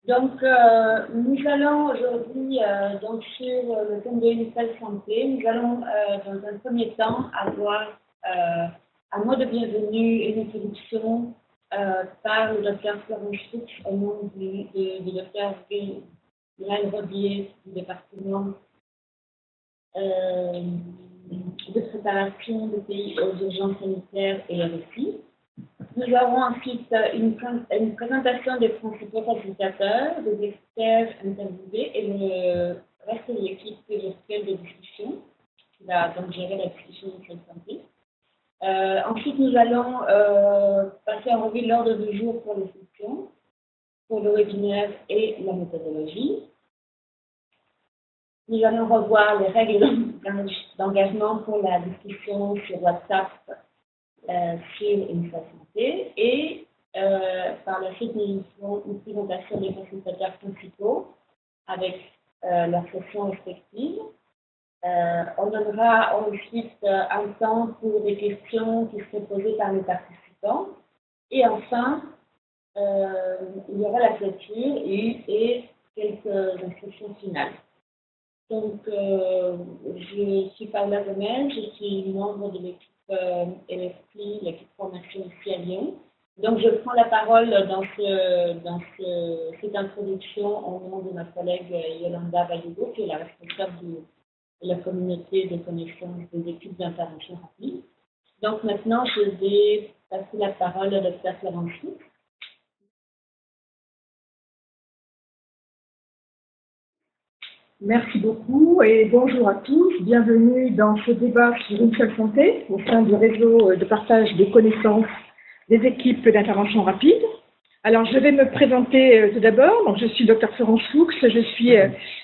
Donc, nous allons aujourd'hui, donc sur le thème de l'universelle santé, nous allons dans un premier temps avoir un mot de bienvenue et une introduction par le docteur Florence Fuchs au nom du docteur Glenn Rodier du département de préparation des pays aux urgences sanitaires et RSI. Nous aurons ensuite une présentation des principaux facilitateurs, des experts interviewés et le reste de l'équipe virtuelle de discussion qui va donc gérer la discussion de cette santé. Ensuite, nous allons passer en revue l'ordre du jour pour les sessions, pour le webinaire et la méthodologie. Nous allons revoir les règles d'engagement pour la discussion sur WhatsApp sur une santé et par la suite nous ferons une présentation des facilitateurs principaux avec leurs sessions respectives. On donnera ensuite un temps pour des questions qui seraient posées par les participants et enfin il y aura la clôture et quelques instructions finales. Donc, je suis Paula Gomez, je suis membre de l'équipe LFP, l'équipe formation ici à Lyon. Donc, je prends la parole dans cette introduction au nom de ma collègue Yolanda Vallugo, qui est la responsable de la communauté de connaissances des équipes d'intervention rapide. Donc, maintenant, je vais passer la parole à Dr. Florence Fuchs. Merci beaucoup et bonjour à tous. Bienvenue dans ce débat sur une seule santé au sein du réseau de partage des connaissances des équipes d'intervention rapide. Alors, je vais me présenter tout d'abord. Donc, je suis Dr Florence Fuchs. Je suis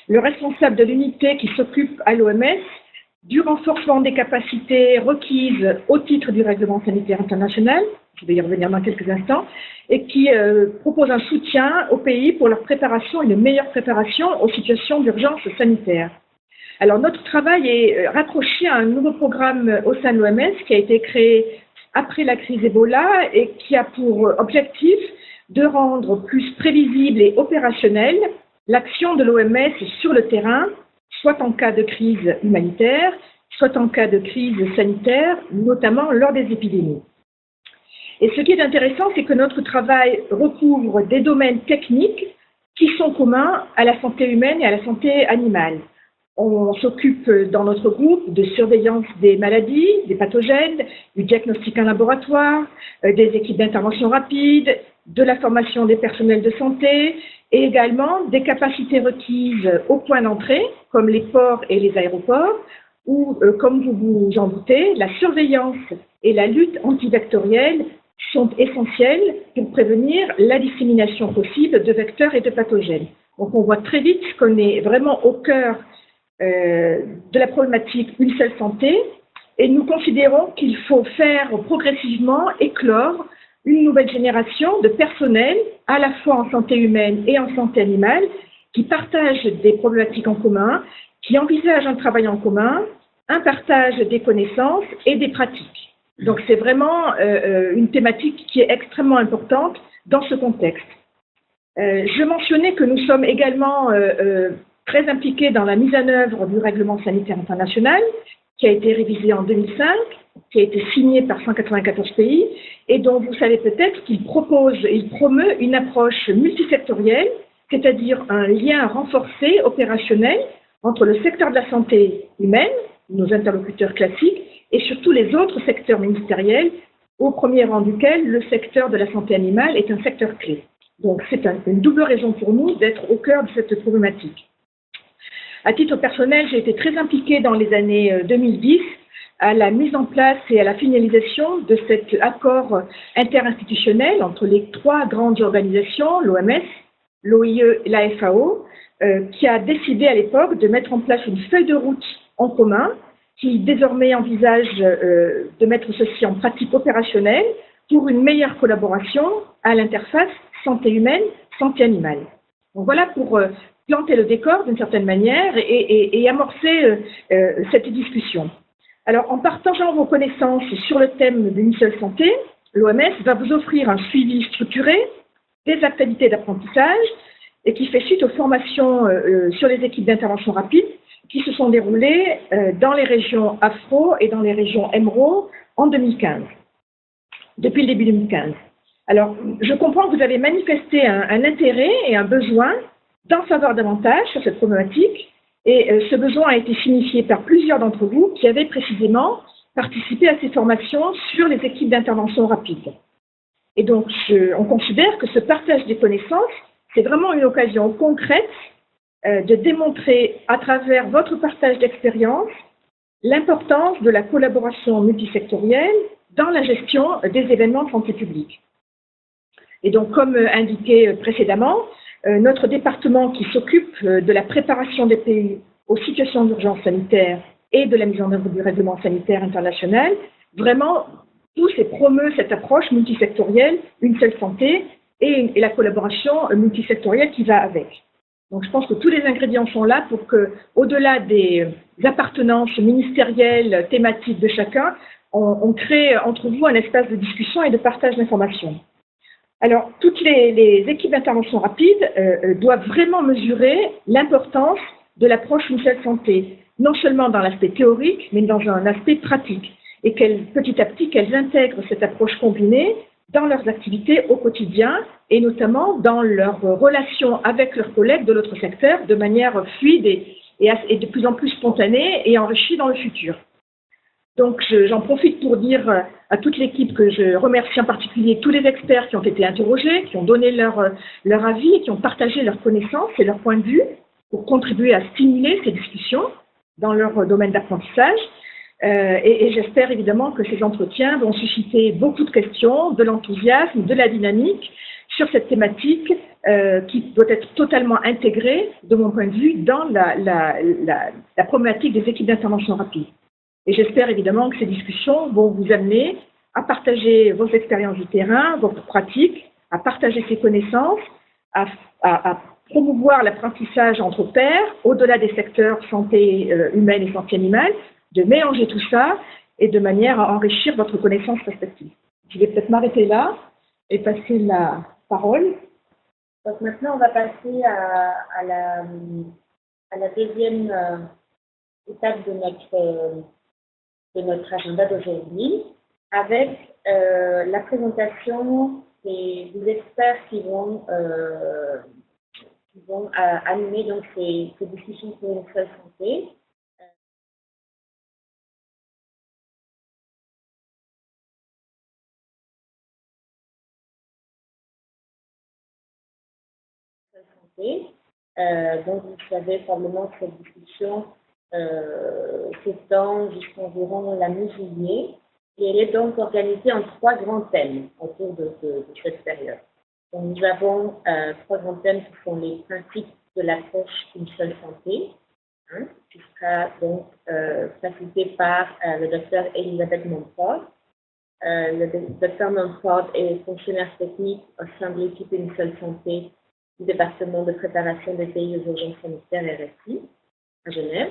le responsable de l'unité qui s'occupe à l'OMS du renforcement des capacités requises au titre du règlement sanitaire international. Je vais y revenir dans quelques instants, et qui propose un soutien aux pays pour leur préparation, une meilleure préparation aux situations d'urgence sanitaire. Alors, notre travail est raccroché à un nouveau programme au sein de l'OMS qui a été créé après la crise Ebola et qui a pour objectif de rendre plus prévisible et opérationnelle l'action de l'OMS sur le terrain, soit en cas de crise humanitaire, soit en cas de crise sanitaire, notamment lors des épidémies. Et ce qui est intéressant, c'est que notre travail recouvre des domaines techniques qui sont communs à la santé humaine et à la santé animale. On s'occupe dans notre groupe de surveillance des maladies, des pathogènes, du diagnostic en laboratoire, des équipes d'intervention rapide, de la formation des personnels de santé et également des capacités requises aux points d'entrée, comme les ports et les aéroports, où, comme vous vous en doutez, la surveillance et la lutte antivectorielle sont essentielles pour prévenir la dissémination possible de vecteurs et de pathogènes. Donc on voit très vite qu'on est vraiment au cœur de la problématique une seule santé et nous considérons qu'il faut faire progressivement éclore une nouvelle génération de personnel à la fois en santé humaine et en santé animale qui partagent des problématiques en commun, qui envisagent un travail en commun, un partage des connaissances et des pratiques. Donc, c'est vraiment une thématique qui est extrêmement importante dans ce contexte. Je mentionnais que nous sommes également très impliqués dans la mise en œuvre du règlement sanitaire international, qui a été révisé en 2005, qui a été signé par 194 pays, et dont vous savez peut-être qu'il promeut une approche multisectorielle, c'est-à-dire un lien renforcé, opérationnel, entre le secteur de la santé humaine, nos interlocuteurs classiques, et surtout les autres secteurs ministériels, au premier rang duquel le secteur de la santé animale est un secteur clé. Donc c'est une double raison pour nous d'être au cœur de cette problématique. À titre personnel, j'ai été très impliquée dans les années 2010 à la mise en place et à la finalisation de cet accord interinstitutionnel entre les trois grandes organisations, l'OMS, l'OIE et la FAO, qui a décidé à l'époque de mettre en place une feuille de route en commun qui désormais envisage de mettre ceci en pratique opérationnelle pour une meilleure collaboration à l'interface santé humaine, santé animale. Donc voilà pour planter le décor d'une certaine manière et amorcer cette discussion. Alors en partageant vos connaissances sur le thème d'une seule santé, l'OMS va vous offrir un suivi structuré des activités d'apprentissage et qui fait suite aux formations sur les équipes d'intervention rapide qui se sont déroulées dans les régions Afro et dans les régions EMRO en 2015, depuis le début 2015. Alors, je comprends que vous avez manifesté un intérêt et un besoin d'en savoir davantage sur cette problématique, et ce besoin a été signifié par plusieurs d'entre vous qui avaient précisément participé à ces formations sur les équipes d'intervention rapide. Et donc, on considère que ce partage des connaissances, c'est vraiment une occasion concrète de démontrer à travers votre partage d'expérience l'importance de la collaboration multisectorielle dans la gestion des événements de santé publique. Et donc, comme indiqué précédemment, notre département qui s'occupe de la préparation des pays aux situations d'urgence sanitaire et de la mise en œuvre du règlement sanitaire international, vraiment pousse et promeut cette approche multisectorielle, une seule santé, et la collaboration multisectorielle qui va avec. Donc je pense que tous les ingrédients sont là pour que, au-delà des appartenances ministérielles, thématiques de chacun, on crée entre vous un espace de discussion et de partage d'informations. Alors, toutes les équipes d'intervention rapide doivent vraiment mesurer l'importance de l'approche une seule santé, non seulement dans l'aspect théorique, mais dans un aspect pratique, et petit à petit, qu'elles intègrent cette approche combinée dans leurs activités au quotidien, et notamment dans leurs relations avec leurs collègues de l'autre secteur, de manière fluide et de plus en plus spontanée et enrichie dans le futur. Donc, j'en profite pour dire à toute l'équipe que je remercie en particulier tous les experts qui ont été interrogés, qui ont donné leur avis et qui ont partagé leurs connaissances et leurs points de vue pour contribuer à stimuler ces discussions dans leur domaine d'apprentissage. Et j'espère évidemment que ces entretiens vont susciter beaucoup de questions, de l'enthousiasme, de la dynamique sur cette thématique qui doit être totalement intégrée, de mon point de vue, dans la problématique des équipes d'intervention rapide. Et j'espère évidemment que ces discussions vont vous amener à partager vos expériences du terrain, vos pratiques, à partager ces connaissances, à promouvoir l'apprentissage entre pairs, au-delà des secteurs santé humaine et santé animale, de mélanger tout ça et de manière à enrichir votre connaissance respective. Je vais peut-être m'arrêter là et passer la parole. Donc maintenant, on va passer à la deuxième étape de notre agenda d'aujourd'hui, avec la présentation des experts qui vont animer donc ces discussions sur une seule santé. Donc vous savez probablement que cette discussion s'étend jusqu'environ la mi-juillet et elle est donc organisée en 3 grands thèmes autour de cette période. Donc nous avons 3 grands thèmes qui sont les principes de l'approche une seule santé, qui sera donc facilité par le docteur Elisabeth Montfort. Le docteur Montfort est fonctionnaire technique au sein de l'équipe une seule santé du département de préparation des pays aux urgences sanitaires RSI à Genève.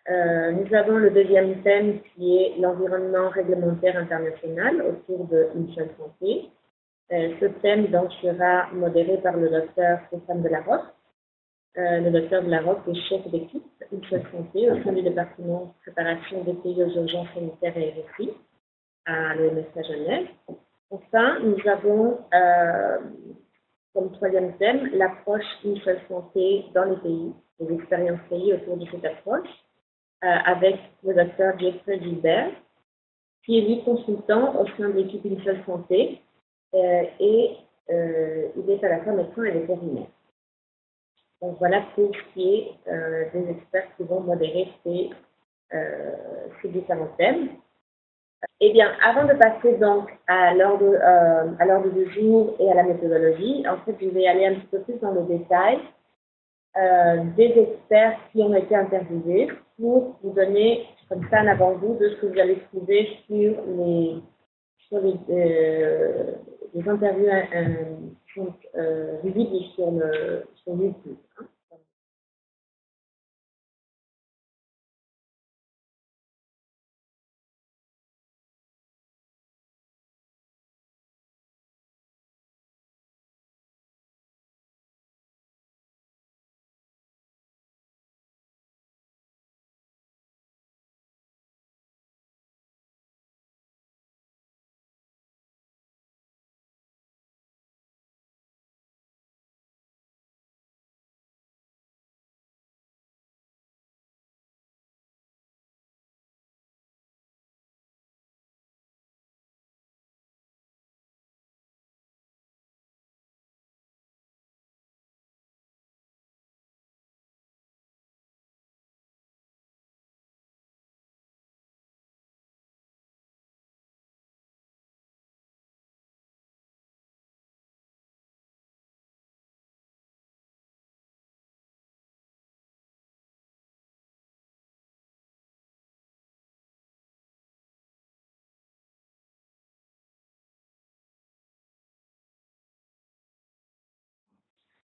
Nous avons le deuxième thème qui est l'environnement réglementaire international autour de une seule santé. Ce thème donc sera modéré par le docteur Stéphane Delarocque. Le docteur Delarocque est chef d'équipe une seule santé au sein du département de préparation des pays aux urgences sanitaires et RSI à l'OMS à Genève. Enfin, nous avons comme troisième thème l'approche une seule santé dans les pays, les expériences pays autour de cette approche, avec le docteur Jeffrey Gilbert, qui est lui consultant au sein de l'équipe une seule santé et il est à la fois médecin et vétérinaire. Donc voilà pour ce qui est des experts qui vont modérer ces différents thèmes. Eh bien, avant de passer donc à l'ordre du jour et à la méthodologie, en fait, je vais aller un petit peu plus dans le détail des experts qui ont été interviewés pour vous donner comme ça un avant-goût de ce que vous allez trouver sur les interviews visibles sur YouTube.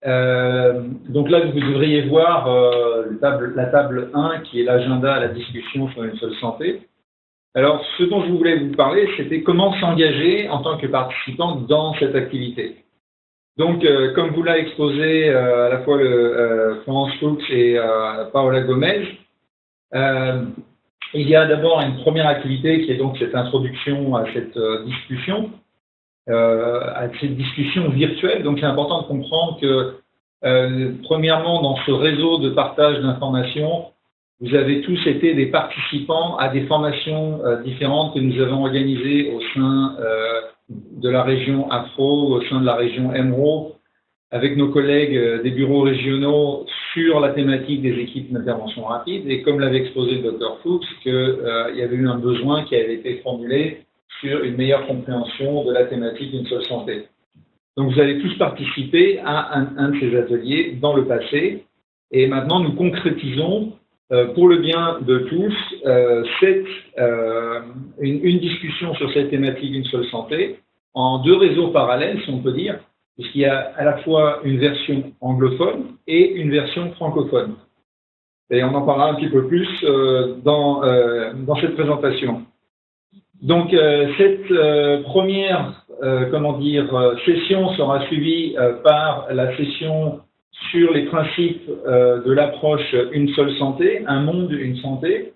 Donc là, vous devriez voir la table 1 qui est l'agenda à la discussion sur une seule santé. Alors, ce dont je voulais vous parler, c'était comment s'engager en tant que participant dans cette activité. Donc, comme vous l'a exposé à la fois Florence Fuchs et Paola Gomez, il y a d'abord une première activité qui est donc cette introduction à cette discussion virtuelle. Donc, c'est important de comprendre que, premièrement, dans ce réseau de partage d'informations, vous avez tous été des participants à des formations différentes que nous avons organisées au sein de la région Afro, au sein de la région MRO, avec nos collègues des bureaux régionaux sur la thématique des équipes d'intervention rapide. Et comme l'avait exposé le Dr Fuchs, qu'il y avait eu un besoin qui avait été formulé sur une meilleure compréhension de la thématique d'une seule santé. Donc vous avez tous participé à un de ces ateliers dans le passé. Et maintenant, nous concrétisons pour le bien de tous, une discussion sur cette thématique d'une seule santé en deux réseaux parallèles, si on peut dire, puisqu'il y a à la fois une version anglophone et une version francophone. Et on en parlera un petit peu plus dans cette présentation. Donc, cette première session sera suivie par la session sur les principes de l'approche Une seule santé, un monde, une santé.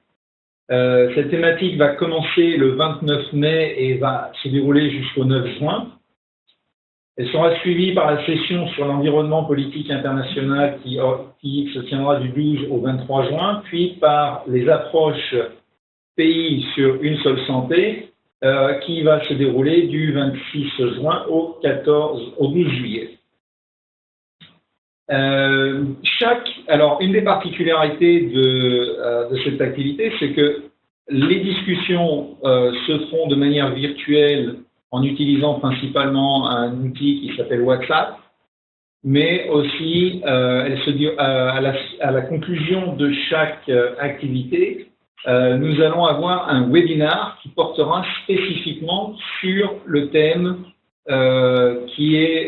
Cette thématique va commencer le 29 mai et va se dérouler jusqu'au 9 juin. Elle sera suivie par la session sur l'environnement politique international qui se tiendra du 12 au 23 juin, puis par les approches pays sur une seule santé qui va se dérouler du 26 juin au 12 juillet. Alors, une des particularités de cette activité, c'est que les discussions se feront de manière virtuelle en utilisant principalement un outil qui s'appelle WhatsApp, mais aussi à la conclusion de chaque activité, nous allons avoir un webinar qui portera spécifiquement sur le thème qui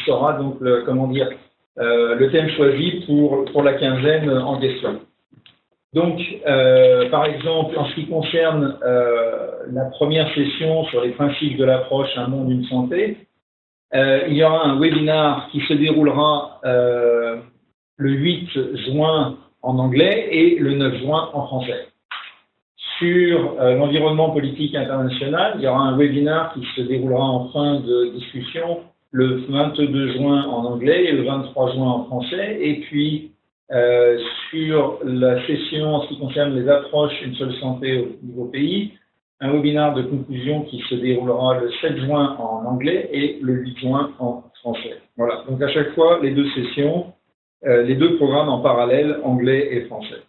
sera donc le thème choisi pour la quinzaine en question. Donc, par exemple, en ce qui concerne la première session sur les principes de l'approche Un monde, une santé, il y aura un webinar qui se déroulera le 8 juin en anglais et le 9 juin en français. Sur l'environnement politique international, il y aura un webinar qui se déroulera en fin de discussion le 22 juin en anglais et le 23 juin en français. Et puis, sur la session en ce qui concerne les approches Une seule santé au niveau pays, un webinar de conclusion qui se déroulera le 7 juin en anglais et le 8 juin en français. Voilà, donc à chaque fois, les deux sessions, les deux programmes en parallèle, anglais et français.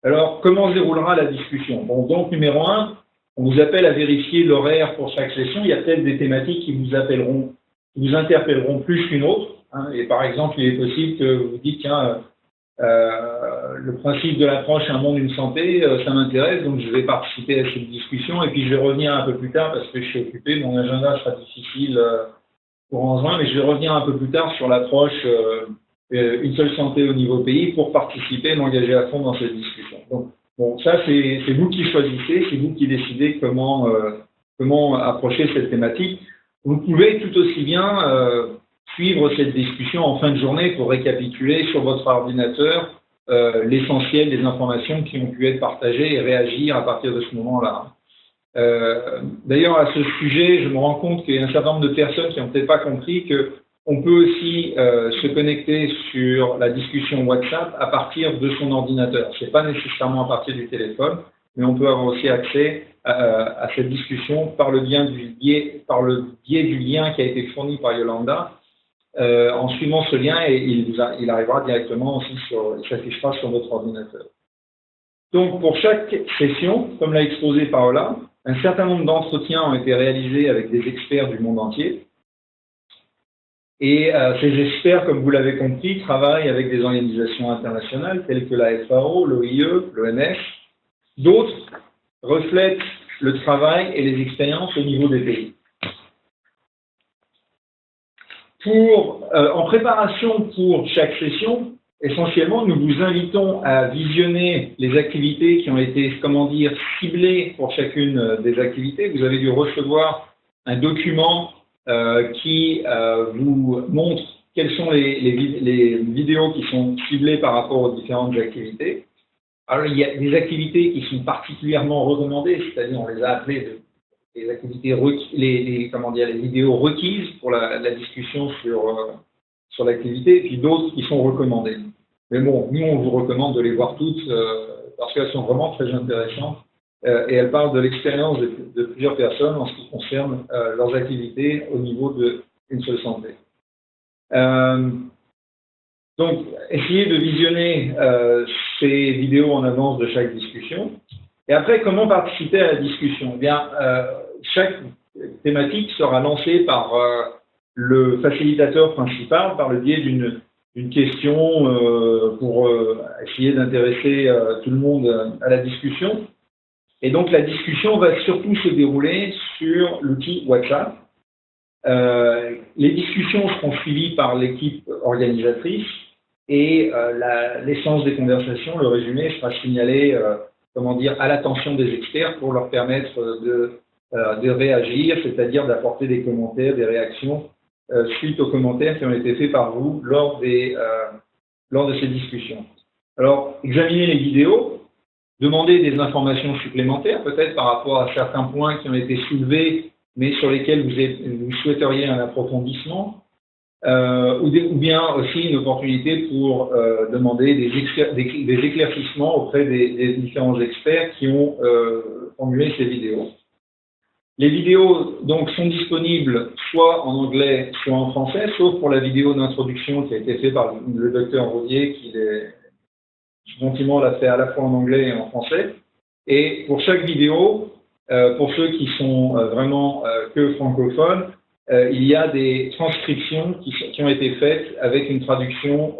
Alors, comment se déroulera la discussion? Bon, donc, numéro 1, on vous appelle à vérifier l'horaire pour chaque session. Il y a peut-être des thématiques qui vous interpelleront plus qu'une autre. Hein, et par exemple, il est possible que vous dites, tiens, le principe de l'approche Un monde, une santé, ça m'intéresse, donc je vais participer à cette discussion et puis je vais revenir un peu plus tard parce que je suis occupé, mon agenda sera difficile pour en juin, mais je vais revenir un peu plus tard sur l'approche Une seule santé au niveau pays pour participer et m'engager à fond dans cette discussion. Donc, bon, ça c'est vous qui choisissez, c'est vous qui décidez comment approcher cette thématique. Vous pouvez tout aussi bien suivre cette discussion en fin de journée pour récapituler sur votre ordinateur l'essentiel des informations qui ont pu être partagées et réagir à partir de ce moment-là. D'ailleurs, à ce sujet, je me rends compte qu'il y a un certain nombre de personnes qui n'ont peut-être pas compris qu'on peut aussi se connecter sur la discussion WhatsApp à partir de son ordinateur. Ce n'est pas nécessairement à partir du téléphone, mais on peut avoir aussi accès à cette discussion par le biais du lien qui a été fourni par Yolanda. En suivant ce lien, et il arrivera directement aussi il s'affichera sur votre ordinateur. Donc, pour chaque session, comme l'a exposé Paola, un certain nombre d'entretiens ont été réalisés avec des experts du monde entier. Et ces experts, comme vous l'avez compris, travaillent avec des organisations internationales telles que la FAO, l'OIE, l'OMS. D'autres reflètent le travail et les expériences au niveau des pays. En préparation pour chaque session, essentiellement, nous vous invitons à visionner les activités qui ont été, comment dire, ciblées pour chacune des activités. Vous avez dû recevoir un document qui vous montre quelles sont les vidéos qui sont ciblées par rapport aux différentes activités. Alors, il y a des activités qui sont particulièrement recommandées, c'est-à-dire on les a appelées les activités comment dire, les vidéos requises pour la discussion sur l'activité, et puis d'autres qui sont recommandées. Mais bon, nous, on vous recommande de les voir toutes parce qu'elles sont vraiment très intéressantes et elles parlent de l'expérience de plusieurs personnes en ce qui concerne leurs activités au niveau d'une seule santé. Donc, essayez de visionner ces vidéos en avance de chaque discussion. Et après, comment participer à la discussion? Eh bien, chaque thématique sera lancée par le facilitateur principal par le biais d'une question pour essayer d'intéresser tout le monde à la discussion. Et donc, la discussion va surtout se dérouler sur l'outil WhatsApp. Les discussions seront suivies par l'équipe organisatrice et l'essence des conversations, le résumé, sera signalé comment dire, à l'attention des experts pour leur permettre de réagir, c'est-à-dire d'apporter des commentaires, des réactions suite aux commentaires qui ont été faits par vous lors de ces discussions. Alors, examinez les vidéos, demandez des informations supplémentaires, peut-être par rapport à certains points qui ont été soulevés, mais sur lesquels vous souhaiteriez un approfondissement, ou bien aussi une opportunité pour demander des éclaircissements auprès des différents experts qui ont formulé ces vidéos. Les vidéos donc sont disponibles soit en anglais, soit en français, sauf pour la vidéo d'introduction qui a été faite par le docteur Rodier, qui gentiment l'a fait à la fois en anglais et en français. Et pour chaque vidéo, pour ceux qui sont vraiment que francophones, il y a des transcriptions qui ont été faites avec une traduction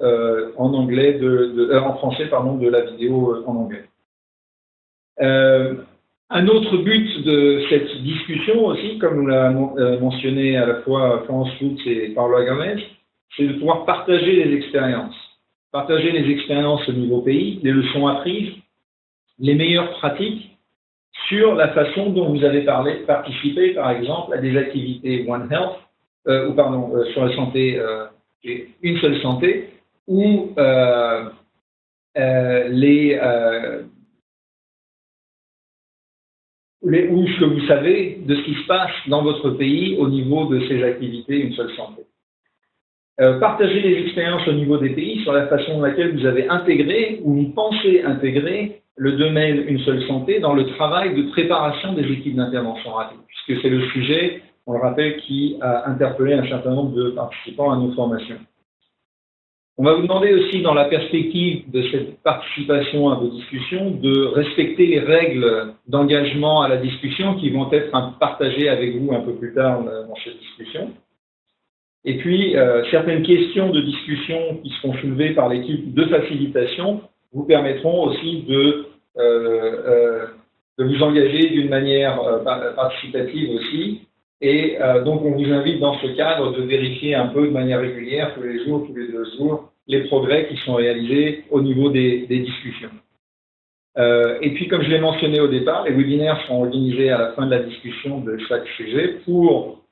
en français pardon, de la vidéo en anglais. Un autre but de cette discussion aussi, comme nous l'a mentionné à la fois Florence Fuchs et Paola Gomez, c'est de pouvoir partager les expériences. Partager les expériences au niveau pays, les leçons apprises, les meilleures pratiques sur la façon dont vous avez participé, par exemple, à des activités One Health, sur la santé, une seule santé, ou ou ce que vous savez de ce qui se passe dans votre pays au niveau de ces activités une seule santé. Partagez les expériences au niveau des pays sur la façon dans laquelle vous avez intégré ou vous pensez intégrer le domaine une seule santé dans le travail de préparation des équipes d'intervention rapide, puisque c'est le sujet, on le rappelle, qui a interpellé un certain nombre de participants à nos formations. On va vous demander aussi, dans la perspective de cette participation à vos discussions, de respecter les règles d'engagement à la discussion qui vont être partagées avec vous un peu plus tard dans cette discussion. Et puis, certaines questions de discussion qui seront soulevées par l'équipe de facilitation vous permettront aussi de vous engager d'une manière participative aussi. Et donc, on vous invite dans ce cadre de vérifier un peu de manière régulière, tous les jours, tous les 2 jours, les progrès qui sont réalisés au niveau des discussions. Et puis, comme je l'ai mentionné au départ, les webinaires seront organisés à la fin de la discussion de chaque sujet pour,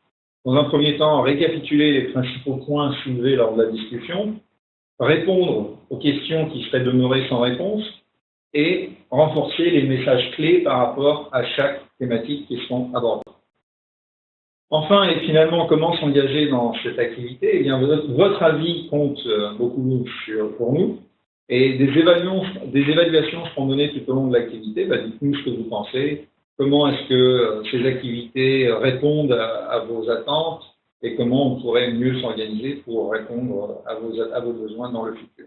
dans un premier temps, récapituler les principaux points soulevés lors de la discussion, répondre aux questions qui seraient demeurées sans réponse et renforcer les messages clés par rapport à chaque thématique qui seront abordées. Enfin, et finalement, comment s'engager dans cette activité? Eh bien, votre avis compte beaucoup pour nous. Et des évaluations seront données tout au long de l'activité. Dites-nous ce que vous pensez. Comment est-ce que ces activités répondent à vos attentes et comment on pourrait mieux s'organiser pour répondre à vos besoins dans le futur.